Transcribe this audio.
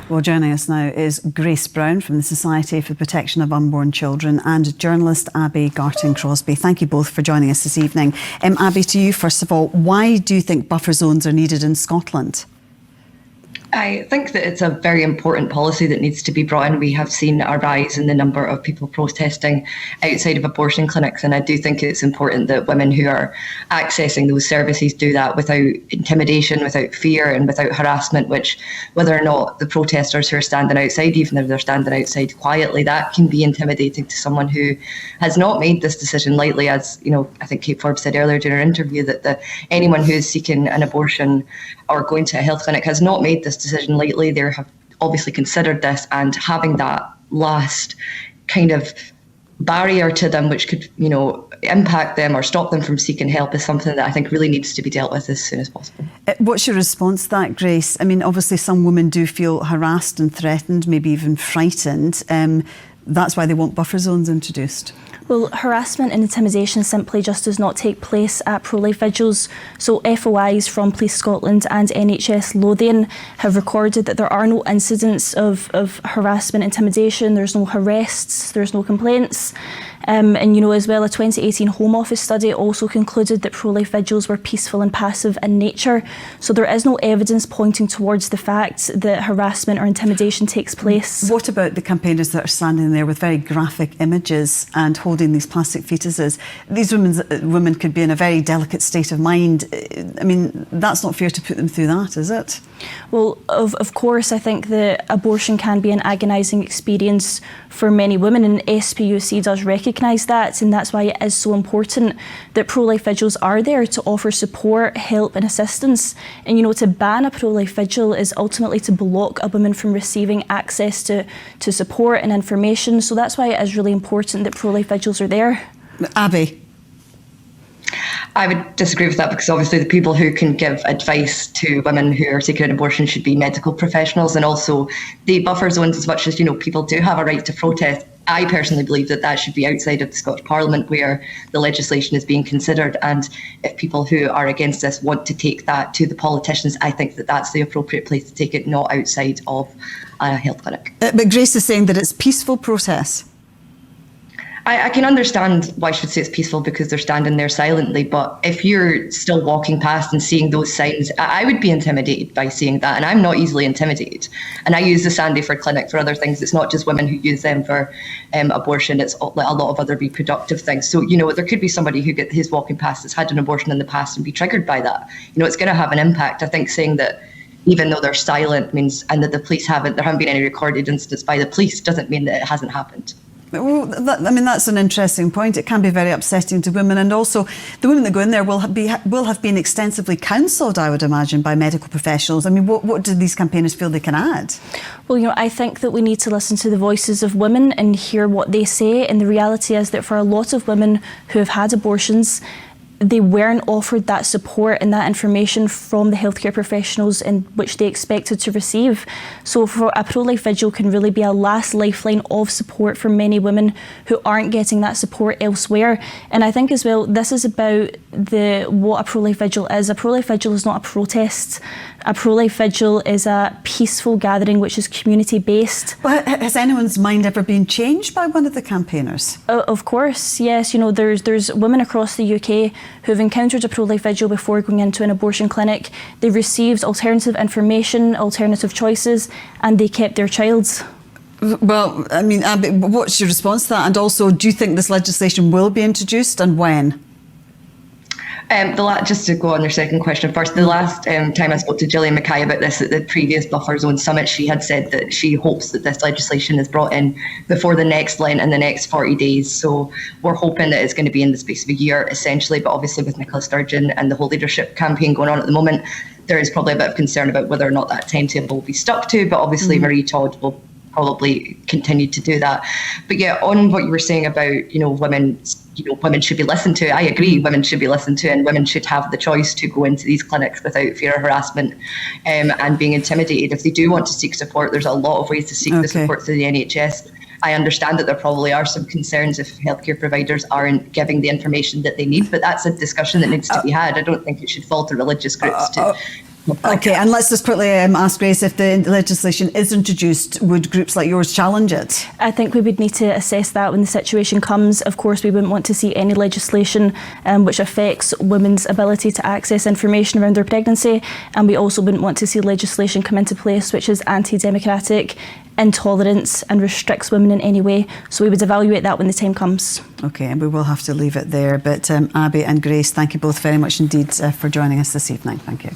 Well, joining us now is Grace Browne from the Society for the Protection of Unborn Children and journalist Abbi Garton-Crosbie. Thank you both for joining us this evening. Abbi, to you first of all, why do you think buffer zones are needed in Scotland? I think that it's a very important policy that needs to be brought in. We have seen a rise in the number of people protesting outside of abortion clinics, and I do think it's important that women who are accessing those services do that without intimidation, without fear and without harassment, which whether or not the protesters who are standing outside, even if they're standing outside quietly, that can be intimidating to someone who has not made this decision lightly. As you know, I think Kate Forbes said earlier during her interview that anyone who is seeking an abortion or going to a health clinic has not made this decision lightly. They have obviously considered this, and having that last kind of barrier to them which could, impact them or stop them from seeking help is something that I think really needs to be dealt with as soon as possible. What's your response to that, Grace? I mean, obviously some women do feel harassed and threatened, maybe even frightened. That's why they want buffer zones introduced. Well, harassment and intimidation simply just does not take place at pro-life vigils. So FOIs from Police Scotland and NHS Lothian have recorded that there are no incidents of harassment, intimidation, there's no arrests, there's no complaints. And as well, a 2018 Home Office study also concluded that pro-life vigils were peaceful and passive in nature. So there is no evidence pointing towards the fact that harassment or intimidation takes place. What about the campaigners that are standing there with very graphic images and holding these plastic fetuses? These women could be in a very delicate state of mind. I mean, that's not fair to put them through that, is it? Well, of course, I think that abortion can be an agonising experience for many women, and SPUC does recognise that, and that's why it is so important that pro-life vigils are there to offer support, help and assistance. And to ban a pro-life vigil is ultimately to block a woman from receiving access to support and information. So that's why it is really important that pro-life vigils are there. Abbi? I would disagree with that, because obviously the people who can give advice to women who are seeking an abortion should be medical professionals, and also the buffer zones, as much as people do have a right to protest. I personally believe that should be outside of the Scottish Parliament where the legislation is being considered, and if people who are against this want to take that to the politicians, I think that that's the appropriate place to take it, not outside of a health clinic. But Grace is saying that it's peaceful process. I can understand why I should say it's peaceful, because they're standing there silently, but if you're still walking past and seeing those signs, I would be intimidated by seeing that, and I'm not easily intimidated. And I use the Sandyford Clinic for other things. It's not just women who use them for abortion, it's a lot of other reproductive things. So, there could be somebody who's walking past that's had an abortion in the past and be triggered by that. It's going to have an impact. I think saying that even though they're silent means, and that there haven't been any recorded incidents by the police, doesn't mean that it hasn't happened. Well, that's an interesting point. It can be very upsetting to women, and also the women that go in there will have been extensively counselled, I would imagine, by medical professionals. I mean, what do these campaigners feel they can add? Well, I think that we need to listen to the voices of women and hear what they say. And the reality is that for a lot of women who have had abortions, they weren't offered that support and that information from the healthcare professionals in which they expected to receive. So for a pro-life vigil can really be a last lifeline of support for many women who aren't getting that support elsewhere. And I think as well, this is about what a pro-life vigil is. A pro-life vigil is not a protest. A pro-life vigil is a peaceful gathering which is community-based. But has anyone's mind ever been changed by one of the campaigners? Of course, yes. There's women across the UK who've encountered a pro-life vigil before going into an abortion clinic. They've received alternative information, alternative choices, and they kept their child. Well, I mean, Abbi, what's your response to that? And also, do you think this legislation will be introduced, and when? Just to go on your second question first, the last time I spoke to Gillian Mackay about this at the previous Buffer Zone Summit, she had said that she hopes that this legislation is brought in before the next Lent in the next 40 days. So we're hoping that it's going to be in the space of a year, essentially. But obviously with Nicola Sturgeon and the whole leadership campaign going on at the moment, there is probably a bit of concern about whether or not that timetable will be stuck to. But obviously Marie Todd will probably continue to do that. But yeah, on what you were saying about, women should be listened to. I agree, women should be listened to, and women should have the choice to go into these clinics without fear of harassment and being intimidated. If they do want to seek support, there's a lot of ways to seek the support through the NHS. I understand that there probably are some concerns if healthcare providers aren't giving the information that they need, but that's a discussion that needs to be had. I don't think it should fall to religious groups to Okay, and let's just quickly ask Grace, if the legislation is introduced, would groups like yours challenge it? I think we would need to assess that when the situation comes. Of course, we wouldn't want to see any legislation which affects women's ability to access information around their pregnancy, and we also wouldn't want to see legislation come into place which is anti-democratic, intolerant and restricts women in any way. So we would evaluate that when the time comes. Okay, and we will have to leave it there. But Abbi and Grace, thank you both very much indeed for joining us this evening. Thank you.